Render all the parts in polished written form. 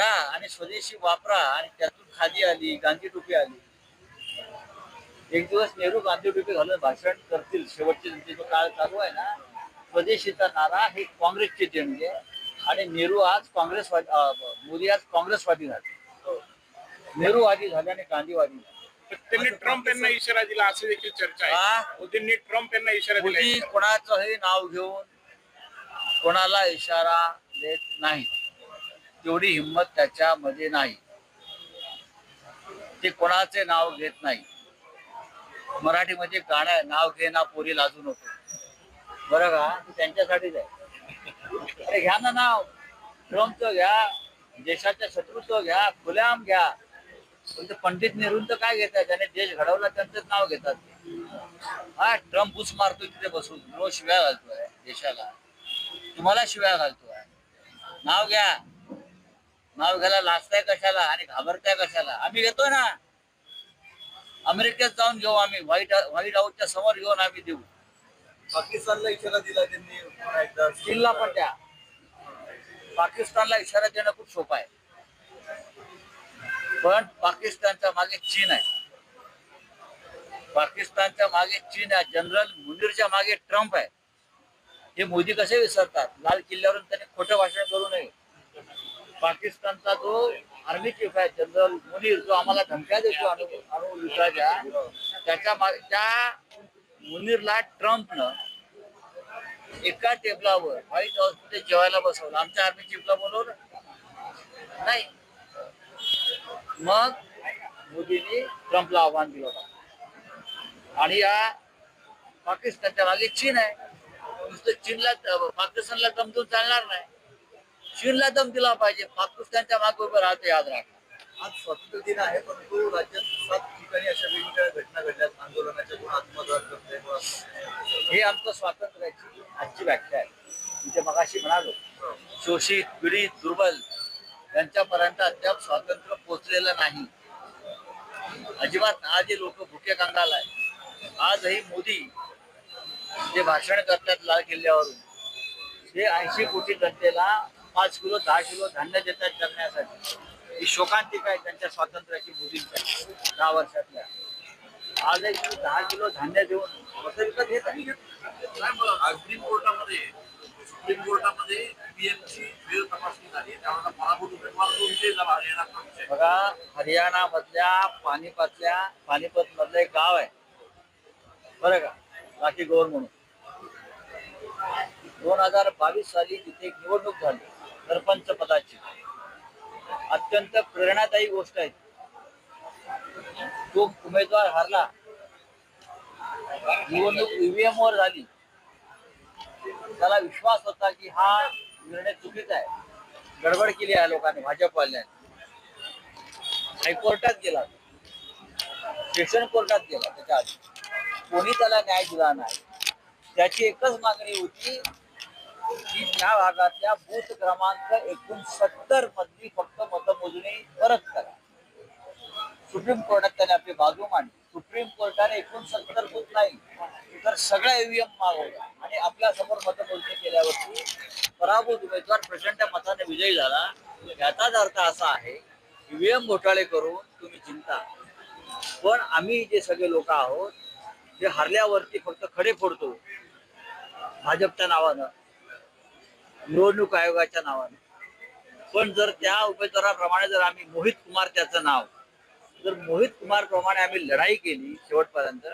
करा आणि स्वदेशी वापरा आणि त्यातून खादी आली, गांधी टोपी आली. एक दिवस नेहरू गांधी टोपी घालून भाषण करतील. शेवटचे जो काळ चालू आहे ना, स्वदेशीचा नारा हे काँग्रेसचे देणगे आणि नेहरू आज काँग्रेसवादी, मोदी आज काँग्रेसवादी झाले. नेहरूवादी झाले आणि गांधीवादी झाले. त्यांनी ट्रम्प यांना इशारा दिला असं देखील चर्चा आहे. मोदींनी ट्रम्प यांना इशारा दिला. मोदी कोणाचंही नाव घेऊन कोणाला इशारा देत नाही, तेवढी हिंमत त्याच्यामध्ये नाही. ते कोणाचे नाव घेत नाही. मराठीमध्ये गाणं आहे, नाव घे ना पोरी लाजू नको. बरं का, त्यांच्यासाठीच आहे. अरे घ्या ना नाव, ट्रम्पचं घ्या, देशाच्या शत्रूचं घ्या, खुल्याम घ्या. पण पंडित नेहरूंचं काय घेतात? त्याने देश घडवला, त्यांचंच नाव घेतात. हा ट्रम्प घुस मारतोय तिथे बसून, रोज शिव्या घालतोय देशाला. तुम्हाला शिव्या घालतोय. नाव घ्या. नाव घ्यायला लाजताय कशाला आणि घाबरताय कशाला? आम्ही घेतो ना. अमेरिकेत जाऊन घेऊ आम्ही, व्हाईट हाऊसच्या समोर घेऊन आम्ही देऊ. पाकिस्तानला इशारा दिला त्यांनी एकदा. चीनला पण द्या. पाकिस्तानला इशारा देणं खूप सोपं आहे, पण पाकिस्तानच्या मागे चीन आहे. पाकिस्तानच्या मागे चीन आहे. जनरल मुनीरच्या मागे ट्रम्प आहे. हे मोदी कसे विसरतात? लाल किल्ल्यावरून त्यांनी खोटं भाषण करू नये. पाकिस्तानचा जो आर्मी चीफ आहे जनरल मुनीर, जो आम्हाला धमक्या देतो अणु युद्धाच्या, त्या मुनीरला ट्रम्पनं एका टेबलावर व्हाईट हाऊस मध्ये जेवायला बसवलं. आमच्या आर्मी चीफला बोलवलं नाही. मग मोदींनी ट्रम्पला आव्हान दिलं होतं. आणि या पाकिस्तानच्या मागे चीन आहे. नुसतं चीनला, पाकिस्तानला दमदून चालणार नाही. चीनला दम दिला पाहिजे. पाकिस्तानच्या मागे उभं राहते. याद राखा. आज स्वातंत्र्य दिन आहे, परंतु राज्यात 7 ठिकाणी अशा वेगवेगळ्या घटना घडल्यात. आंदोलनाच्या कोण आत्मदान करते. हे आमचं स्वातंत्र्याची आजची व्याख्या आहे. म्हणजे मगाशी म्हणालो, शोषित, पीडित, दुर्बल यांच्यापर्यंत अद्याप स्वातंत्र्य पोचलेलं नाही. अजिबात. आज हे लोक भुके कंगाल आहे. आजही मोदी जे भाषण करतात लाल किल्ल्यावरून, ते 80 कोटी जनतेला 5 किलो 10 किलो धान्य देतात जगण्यासाठी. ही शोकांतिका आहे त्यांच्या स्वातंत्र्याची, मोदींच्या 10 वर्षातल्या. आजही 10 किलो धान्य देऊन कसं विकत घेत आहे. सुप्रीम कोर्टामध्ये पीएमची फेर तपासणी झाली. त्यामुळे पराभूत उमेदवार जो विजय झाला हरियाणा. बघा, हरियाणा मधल्या पानिपत मधलं एक गाव आहे बरं का, राखी गौर म्हणून. 2022 साली तिथे एक निवडणूक झाली सरपंच पदाची. अत्यंत प्रेरणादायी गोष्ट आहे. तो उमेदवार हारला. निवडणूक ईव्हीएम वर झाली. त्याला विश्वास होता की हा निर्णय चुकीचा आहे, गडबड केली आहे लोकांनी, भाजपवाल्यांनी. हायकोर्टात गेला, सेशन कोर्टात गेला. त्याच्या आधी कोणी त्याला न्याय दिला नाही. त्याची एकच मागणी होती की त्या भागातल्या बूथ क्रमांक 69 मधली फक्त मतमोजणी परत करा. सुप्रीम कोर्टात त्याने आपली बाजू मांडली. सुप्रीम कोर्टाने 69 बूथ नाही तर सगळ्या ईव्हीएम मागवल्या आणि आपल्या समोर मतमोजणी केल्यावरती पराभूत उमेदवार प्रचंड मताने विजयी झाला. याचाच अर्थ असा आहे, ईव्हीएम घोटाळे करून तुम्ही चिंता, पण आम्ही जे सगळे लोक आहोत ते हरल्यावरती फक्त खडे फोडतो भाजपच्या नावानं, निवडणूक आयोगाच्या नावानं. पण जर त्या उमेदवाराप्रमाणे जर आम्ही मोहित कुमार, त्याचं नाव, जर मोहित कुमार प्रमाणे आम्ही लढाई केली शेवटपर्यंत,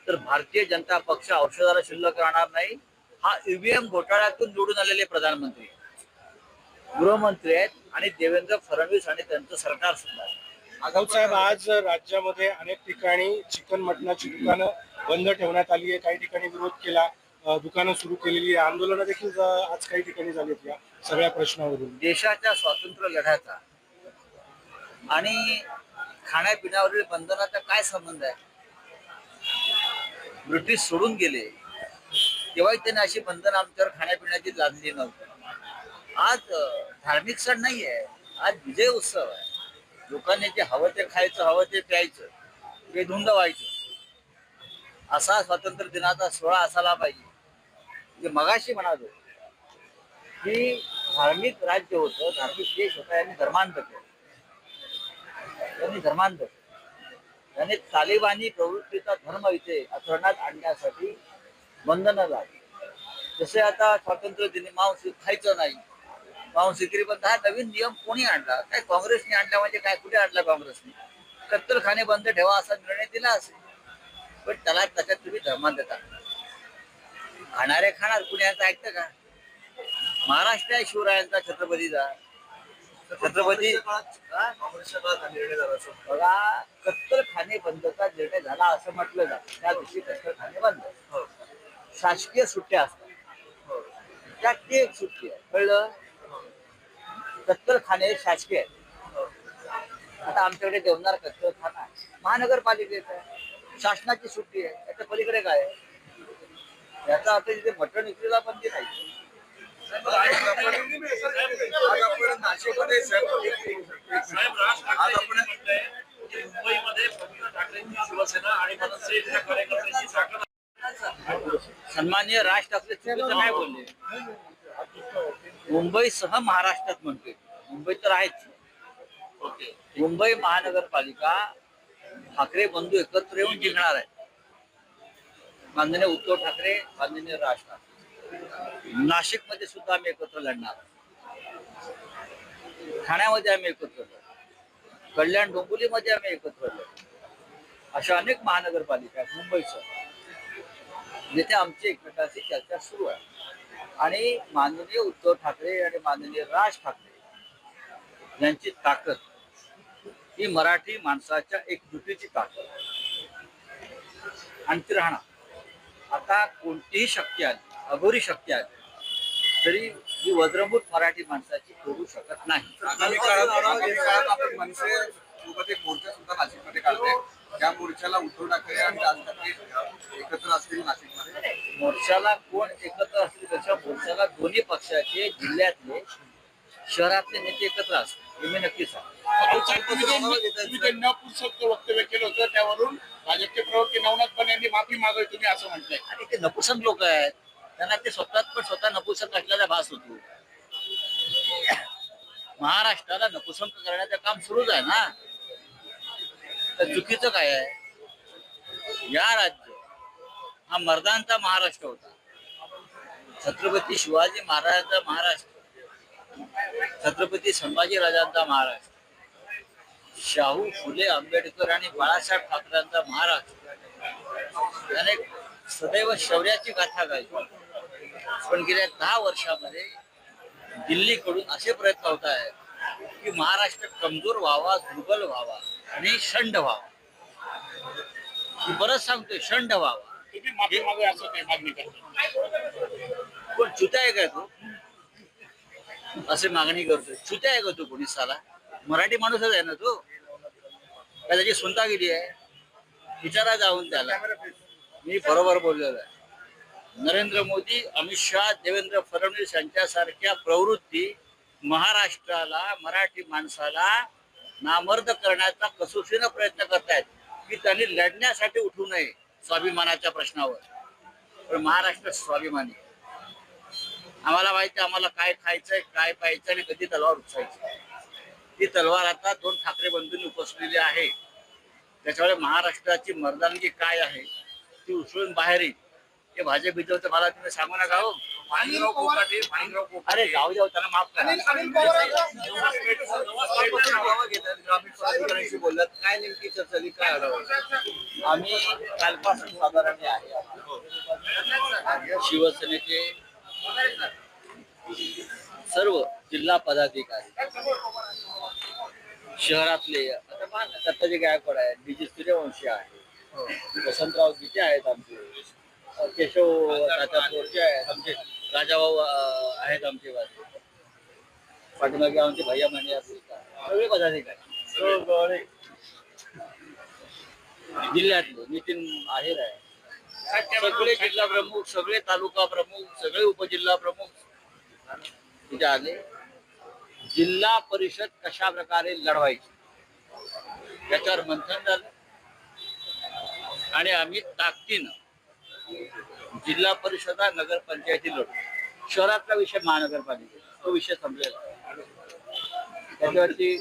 तर भारतीय जनता पक्ष औषधाला शिल्लक राहणार नाही. हा ईव्हीएम घोटाळ्यातून निवडून आलेले प्रधानमंत्री, गृहमंत्री आहेत आणि देवेंद्र फडणवीस आणि त्यांचं सरकार सुद्धा. राऊत साहेब, आज राज्यामध्ये अनेक ठिकाणी चिकन मटणाची दुकानं बंद ठेवण्यात आली आहे. काही ठिकाणी विरोध केला, दुकानं सुरू केलेली आहे. आंदोलनं देखील आज काही ठिकाणी झालीत या सगळ्या प्रश्नावरून. देशाच्या स्वातंत्र्य लढ्याचा आणि खाण्यापिण्यावरील बंधनाचा काय संबंध आहे? ब्रिटिश सोडून गेले तेव्हाही त्यांनी अशी बंधन आमच्यावर खाण्यापिण्याची लादली नव्हती. आज धार्मिक सण नाही आहे, आज विजय उत्सव आहे. लोकांनी जे हवं ते खायचं, हवं ते प्यायचं, ते धुंद व्हायचं. असा स्वातंत्र्य दिनाचा सोहळा असायला पाहिजे. जे मगाशी म्हणालो की धार्मिक राज्य होतं, धार्मिक देश होता, यांनी धर्मांतर केलं. त्यांनी तालिबानी प्रवृत्तीचा धर्म इथे आचरणात आणण्यासाठी बंधनं लावली. जसे आता स्वातंत्र्य दिनी मांस खायचं नाही, मांस विक्री बंद, हा नवीन नियम कोणी आणला? काय काँग्रेसने आणला? म्हणजे काय, कुठे आणला काँग्रेसने? कत्तलखाने बंद ठेवा असा निर्णय दिला असेल, पण त्याच्यात तुम्ही धर्मांतर टाकला. खाणारे खाणार, कुणी यांचं ऐकतं का? महाराष्ट्र आहे शिवरायांचा, छत्रपतीचा. छत्रपती काँग्रेसच्या काळात हा निर्णय झाला असं बघा, कत्तलखाने बंदचा निर्णय झाला असं म्हटलं जातं. त्या दिवशी कत्तलखाने बंद, हो. शासकीय सुट्ट्या असतात, हो. त्यात ती एक सुट्टी आहे, कळलं? कत्तलखाने शासकीय आहे. आता आमच्याकडे देवनार कत्तलखाना आहे, महानगरपालिकेचा आहे, शासनाची सुट्टी आहे. त्याच्या पलीकडे काय आहे? याचा अर्थ तिथे मटण विक्रीला बंदी नाही. साहेब, नाशिकमध्ये साहेब, राज ठाकरे म्हटलंय की मुंबईमध्ये फक्त ठाकरेंची शिवसेना आणि मनसेच्या कार्यकर्त्यांची ताकद सन्माननीय राज ठाकरे चुकीचं नाही बोलले. मुंबईसह महाराष्ट्रात म्हणतोय, मुंबई तर आहेच. ओके. मुंबई महानगरपालिका ठाकरे बंधू एकत्र येऊन जिंकणार आहे. माननीय उद्धव ठाकरे, माननीय राज ठाकरे. नाशिकमध्ये सुद्धा आम्ही एकत्र लढणार, ठाण्यामध्ये आम्ही एकत्र लढू, कल्याण डोंबिवलीमध्ये आम्ही एकत्र लढू. अशा अनेक महानगरपालिका आहेत मुंबईसह, जिथे आमची एकमेकांशी चर्चा सुरू आहे. आणि माननीय उद्धव ठाकरे आणि माननीय राज ठाकरे यांची ताकद ही मराठी माणसाच्या एकजुटीची ताकद आहे, आणि ती राहणार. आता कोणतीही शक्ती आली, अघोरी शक्ती आली, तरी ही वज्रमूठ मराठी माणसाची करू शकत नाही. आगामी काळात आपण मनसे सोबत एक मोर्चा सुद्धा नाशिकमध्ये काढतोय. त्या मोर्चाला उद्धव ठाकरे आणि राज ठाकरे एकत्र असतील नाशिकमध्ये. मोर्चाला कोण एकत्र असतील त्याच्या मोर्चाला दोन्ही पक्षाचे, जिल्ह्यातले, शहरातले नेते एकत्र असतील, हे मी नक्की सांगतो. तुम्ही ते नपुंसक वक्तव्य केलं होतं, त्यावरून भाजपचे प्रवक्ते नवनाथ बन यांनी माफी मागावी तुम्ही असं म्हटलंय. आणि ते नपुसक लोक आहेत, त्यांना ते स्वतः नपुसक असल्याचा भास होतो. महाराष्ट्राला नपुसंक करण्याचं काम सुरूच आहे ना, तर चुकीचं काय आहे? या राज्य हा मर्दांचा महाराष्ट्र होता. छत्रपती शिवाजी महाराजांचा महाराष्ट्र, छत्रपती संभाजी राजांचा महाराष्ट्र, शाहू फुले आंबेडकर आणि बाळासाहेब ठाकरेंचा महाराष्ट्र. त्याने सदैव शौर्याची गाथा गायली. पण गेल्या 10 वर्षामध्ये दिल्लीकडून असे प्रयत्न होत आहेत की महाराष्ट्र कमजोर व्हावा, दुर्बल व्हावा आणि शंड व्हावा. मी बरंच सांगतोय, शंड व्हावा. तुम्ही माफी मागावी असं ते मागणी करतो. पण चुत्या आहे काय तो? असे मागणी करतोय, चुत्या आहे का तो? कोणी साला मराठी माणूसच आहे ना तो, का त्याची सुनतागिरी आहे? विचारा जाऊन त्याला. मी बरोबर बोललेलो आहे. नरेंद्र मोदी, अमित शहा, देवेंद्र फडणवीस यांच्यासारख्या प्रवृत्ती महाराष्ट्राला, मराठी माणसाला नामर्द करण्याचा कसोशीनं प्रयत्न करतायत की त्यांनी लढण्यासाठी उठू नये स्वाभिमानाच्या प्रश्नावर. पण महाराष्ट्र स्वाभिमानी. आम्हाला माहिती आहे आम्हाला काय खायचंय, काय प्यायचं आणि कधी तलवार उचलायची. ती तलवार आता 2 ठाकरे बंधूंनी उपसलेली आहे. त्याच्यामुळे महाराष्ट्राची मर्दानगी काय आहे ती उचलून बाहेर येईल. हे भाजप विजवतं मला तुम्ही सांगू नका हो. अरे जाऊ जाऊ, त्यांना माफ करा. बोललात काय नेमकी चर्चा झाली, काय आढावा? आम्ही कालपासून साधारण आहे शिवसेनेचे सर्व जिल्हा पदाधिकारी, शहरातले, आता पहा ना, दत्ताजी गायकवाड आहे, डीजी सूर्यवंशी आहे, वसंतराव गीते आहेत, आमचे केशव तात्या बोरचे आहेत, आमचे राजाभाऊ आहेत, आमचे वाजे पाठीमागे आमचे भैया मांडे सगळे पदाधिकारी, जिल्ह्यातले नितीन आहेर आहे, सगळे जिल्हा प्रमुख, सगळे तालुका प्रमुख, सगळे उपजिल्हा प्रमुख तिथे आले. जिल्हा परिषद कशा प्रकारे लढवायची त्याच्यावर मंथन झालं आणि आम्ही ताकदीनं जिल्हा परिषदा, नगरपंचायती लढू. शहरातला विषय महानगरपालिका, तो विषय संपलेला आहे. त्याच्यावरती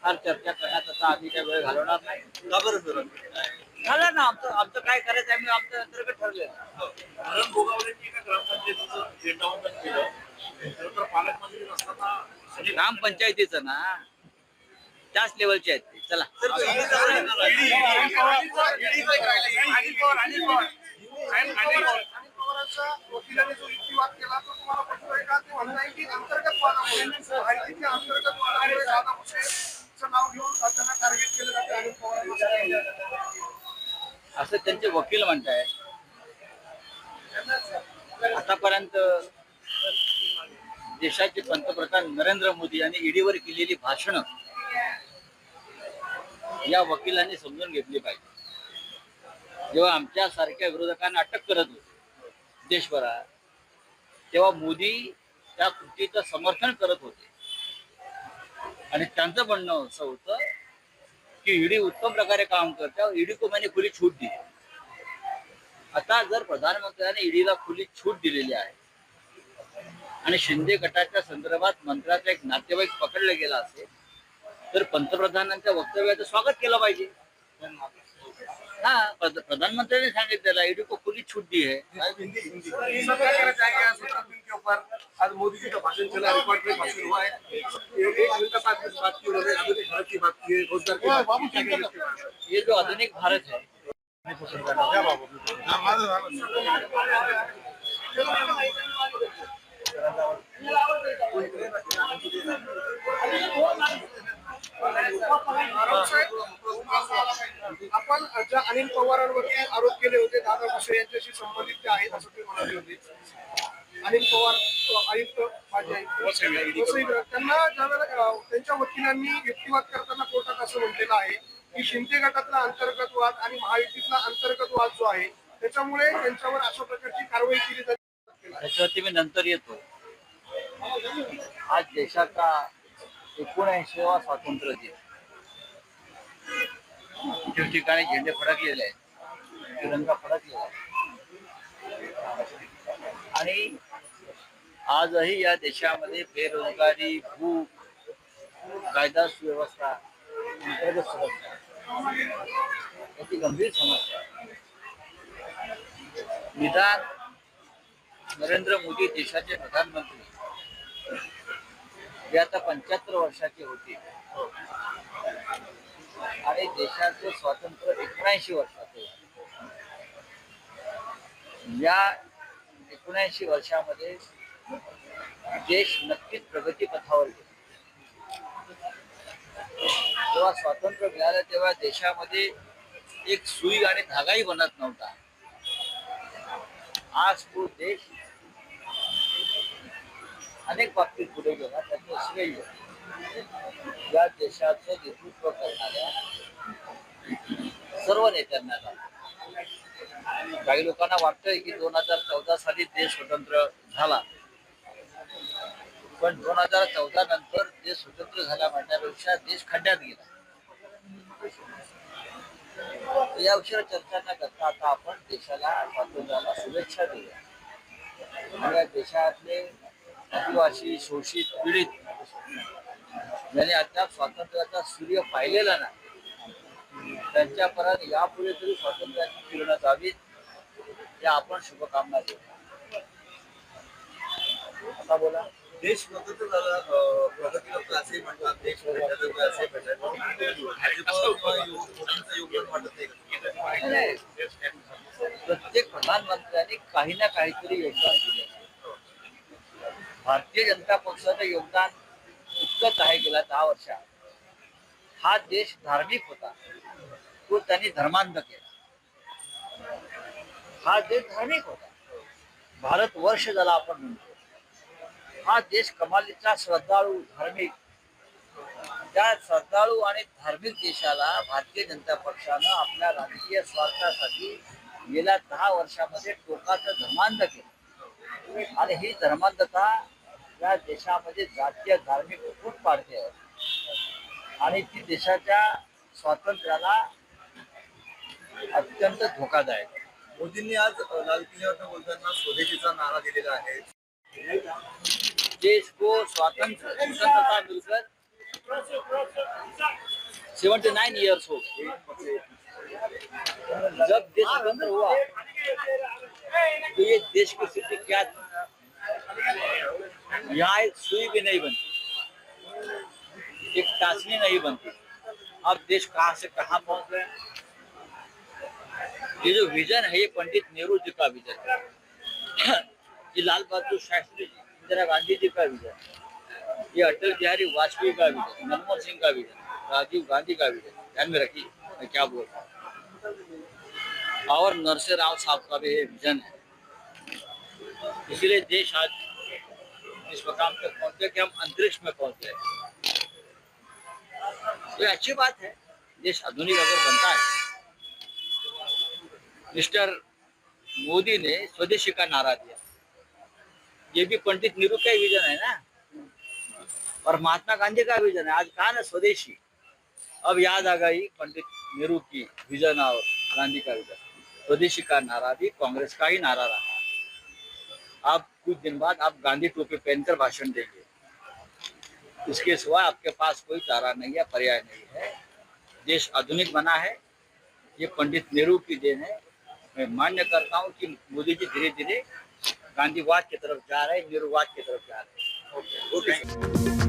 फार चर्चा करण्यात आता आम्ही काही वेळ घालवणार नाही. का बरं सर? झालं ना, आमचं आमचं काय करायचं आम्ही आमचं अंतर्गत ठरलेलं. धरण भोगावलेंनी एका ग्रामपंचायतीचं झेंडावंदन केलं. खरं तर पालकमंत्री नसताना सगळी ग्रामपंचायतीचं ना त्याच लेवलचे आहेत ते. चला वकिलांनी जो युक्तिवाद केला तो तुम्हाला पटतोय का? ते म्हणणं आहे की अंतर्गत वादामुळे माहितीच्या अंतर्गत वादामुळे दादा भुसेचं नाव घेऊन त्यांना टार्गेट केलं जाते अनिल पवार असं त्यांचे वकील म्हणतायत. आतापर्यंत देशाचे पंतप्रधान नरेंद्र मोदी यांनी ईडीवर केलेली भाषणं या वकिलांनी समजून घेतली पाहिजे. जेव्हा आमच्या सारख्या विरोधकांना अटक करत होते देशभरात, तेव्हा मोदी त्या कृतीचं समर्थन करत होते आणि त्यांचं म्हणणं असं होतं की ईडी उत्तम प्रकारे काम करते, ईडी को मैंने खुली छूट दी. आता जर प्रधानमंत्र्यांनी ईडीला खुली छूट दिलेली आहे आणि शिंदे गटाच्या संदर्भात मंत्र्याचा एक नातेवाईक पकडला गेला असेल तर पंतप्रधानांच्या वक्तव्याचं स्वागत केलं पाहिजे. हा, प्रधानमंत्री ने सांगितलेलं ईडी को खुली छूट दी है. के ऊपर आज मोदी जी का भाषण चला, रिकॉर्ड में भाषण हुआ है. एक घंटा 5 मिनट बात की उन्होंने, आधुनिक भारत की बात की है, रोजगार की बात की है. ये जो आधुनिक भारत है आपण ज्या अनिल पवारांवरती आरोप केले होते दादा भुसे यांच्याशी संबंधित ते आहेत असं ते म्हणाले होते. अनिल पवार आयुक्त माजी आयुक्त त्यांना ज्यावेळेला त्यांच्या वकिलांनी युक्तिवाद करताना कोर्टात असं म्हटलेलं आहे की शिंदे गटातला अंतर्गत वाद आणि महायुतीतला अंतर्गत वाद जो आहे त्याच्यामुळे त्यांच्यावर अशा प्रकारची कारवाई केली जाते. त्याच्यावरती मी नंतर येतो. आज देशाचा 79वा स्वातंत्र्य दिन ठिकठिकाणी झेंडे फडकलेले आहेत, तिरंगा फडकलेला आहे आणि आजही या देशामध्ये बेरोजगारी, भूक, कायदा सुव्यवस्था, अंतर्गत सुरक्षा याची गंभीर समस्या आहे. निदान नरेंद्र मोदी देशाचे प्रधानमंत्री हे आता 75 वर्षाचे होते आणि देशाचे स्वातंत्र्य 79 वर्षाचे. या 79 वर्षामध्ये देश नक्कीच प्रगती पथावर गेला. जेव्हा स्वातंत्र्य मिळालं तेव्हा देशामध्ये एक सुई आणि धागाही बनत नव्हता. आज तो देश अनेक बाबतीत पुढे गेला. त्याचं श्रेय या देशाचं नेतृत्व करणाऱ्या सर्व नेत्यांना झालं. काही लोकांना वाटतंय की 2014 साली देश स्वतंत्र झाला, पण 2014 नंतर देश स्वतंत्र झाला म्हणण्यापेक्षा देश खड्ड्यात गेला. या विषयावर चर्चा न करता आता आपण देशाला स्वातंत्र्याला शुभेच्छा देऊया. या देशातले आदिवासी, शोषित, पीडित ज्यांनी अद्याप स्वातंत्र्याचा सूर्य पाहिलेला नाही त्यांच्यापर्यंत यापुढे तरी स्वातंत्र्याची किरणं जावीत या आपण शुभकामना देऊ. आता बोला. देश स्वतंत्र झाला, प्रगती लोक असे म्हणतात, देश स्वतंत्र झाला असे म्हणतात. मोदींचं योगदान वाटत नाही. प्रत्येक प्रधानमंत्र्यांनी काही ना काहीतरी योगदान दिले. भारतीय जनता पक्षाचं योगदान इतकंच आहे. गेल्या 10 वर्षात हा देश धार्मिक होता, तो त्यांनी धर्मांध केला. हा देश धार्मिक होता, भारत वर्ष झाला आपण म्हणतो. हा देश कमालीचा श्रद्धाळू, धार्मिक, त्या श्रद्धाळू आणि धार्मिक देशाला भारतीय जनता पक्षानं आपल्या राजकीय स्वार्थासाठी गेल्या 10 वर्षामध्ये टोकाचं धर्मांध केलं आणि ही धर्मांधता या देशामध्ये जातीय धार्मिक फूट पाडते आहे आणि ती देशाच्या स्वातंत्र्याला अत्यंत धोकादायक आहे. मोदींनी आज लाल किल्ल्यावर बोलताना स्वदेशीचा नारा दिलेला आहे. देश को स्वतंत्रता मिलकर 79 ईयर्स हो गए। जब देश स्वतंत्र हुआ तो ये देश की स्थिति क्या थी? यहाँ एक सुई भी नहीं बनती, एक टासनी नहीं बनती। अब देश कहाँ से कहाँ पहुंच गया। ये जो विजन है ये पंडित नेहरू जी का विजन है, ये लाल बहादुर शास्त्री जी, इंदिरा गांधी जी का विजन, ये अटल बिहारी वाजपेयी का विजन, मनमोहन सिंह का विजन, राजीव गांधी का विजन। ध्यान में रखिए मैं क्या बोल रहा हूँ। और नरसिंह राव साहब का भी ये विजन है। इसीलिए देश आज इस मकाम तक पहुंचे कि हम अंतरिक्ष में पहुंचे। ये अच्छी बात है, देश आधुनिक अगर बनता है। मिस्टर मोदी ने स्वदेशी का नारा दिया, ये भी पंडित नेहरू का विजन है ना, और महात्मा गांधी का विजन है। आज कहा ना स्वदेशी, अब याद आ गई पंडित नेहरू की विजन और गांधी का विजन। स्वदेशी का नारा भी कांग्रेस का ही नारा रहा। आप कुछ दिन बाद आप गांधी टोपी पहनकर भाषण देंगे, इसके सिवा आपके पास कोई चारा नहीं है, पर्याय नहीं है। देश आधुनिक बना है, ये पंडित नेहरू की देन है। मैं मान्य करता हूँ कि मोदी जी धीरे धीरे गांधीवाद की तरफ जा रहे हैं, नेहरूवाद की तरफ जा रहे हैं। ओके।